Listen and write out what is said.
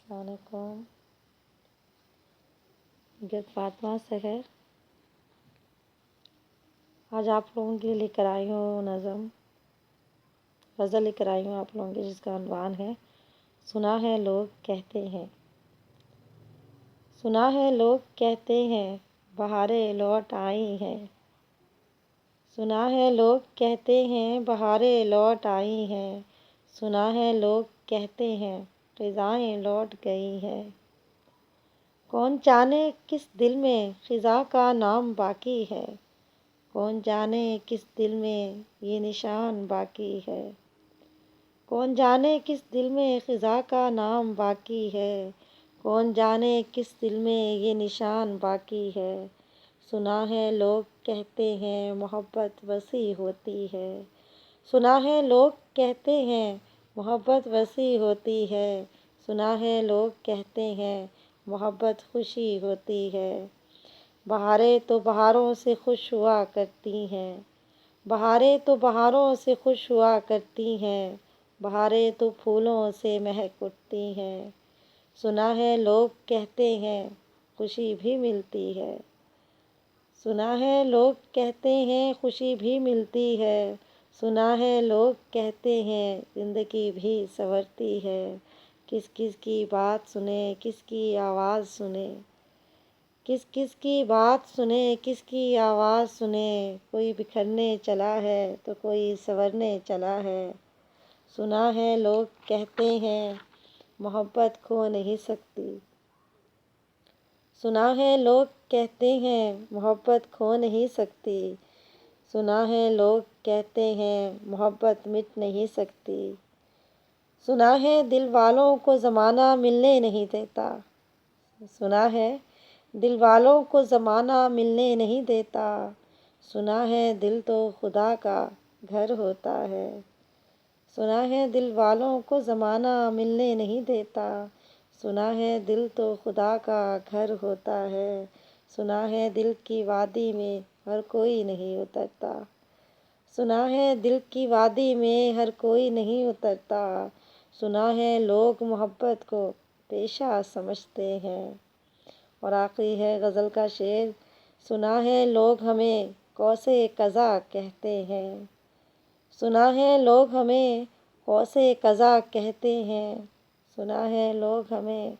السلام علیکم. فاطمہ سے ہے. آج آپ لوگوں کے لیے لے کر آئی ہوں نظم، غزل لے کر آئی ہوں آپ لوگوں کے، جس کا عنوان ہے سنا ہے لوگ کہتے ہیں. سنا ہے لوگ کہتے ہیں بہاریں لوٹ آئی ہیں. سنا ہے لوگ کہتے ہیں بہاریں لوٹ آئی ہیں. سنا ہے لوگ کہتے ہیں خزائیں لوٹ گئی ہیں. کون جانے کس دل میں خزاں کا نام باقی ہے. کون جانے کس دل میں یہ نشان باقی ہے. کون جانے کس دل میں خزاں کا نام باقی ہے. کون جانے کس دل میں یہ نشان باقی ہے. سنا ہے لوگ کہتے ہیں محبت وسیع ہوتی ہے. سنا ہے لوگ کہتے ہیں محبت وسیع ہوتی ہے. سنا ہے لوگ کہتے ہیں محبت خوشی ہوتی ہے. بہاریں تو بہاروں سے خوش ہوا کرتی ہیں. بہاریں تو بہاروں سے خوش ہوا کرتی ہیں. بہاریں تو پھولوں سے مہک اٹھتی ہیں. سنا ہے لوگ کہتے ہیں خوشی بھی ملتی ہے. سنا ہے لوگ کہتے ہیں خوشی بھی ملتی ہے. سنا ہے لوگ کہتے ہیں زندگی بھی سنورتی ہے. کس کس کی بات سنیں کس کی آواز سنیں. کس کس کی بات سنیں کس کی آواز سنیں. کوئی بکھرنے چلا ہے تو کوئی سنورنے چلا ہے. سنا ہے لوگ کہتے ہیں محبت کھو نہیں سکتی. سنا ہے لوگ کہتے ہیں محبت کھو نہیں سکتی. سنا ہے لوگ کہتے ہیں محبت مٹ نہیں سکتی. سنا ہے دل والوں کو زمانہ ملنے نہیں دیتا. سنا ہے دل والوں کو زمانہ ملنے نہیں دیتا. سنا ہے دل تو خدا کا گھر ہوتا ہے. سنا ہے دل والوں کو زمانہ ملنے نہیں دیتا. سنا ہے دل تو خدا کا گھر ہوتا ہے. سنا ہے دل کی وادی میں ہر کوئی نہیں اترتا. سنا ہے دل کی وادی میں ہر کوئی نہیں اترتا. سنا ہے لوگ محبت کو پیشہ سمجھتے ہیں. اور آخری ہے غزل کا شعر. سنا ہے لوگ ہمیں قوس قزح کہتے ہیں. سنا ہے لوگ ہمیں قوس قزح کہتے ہیں. سنا ہے لوگ ہمیں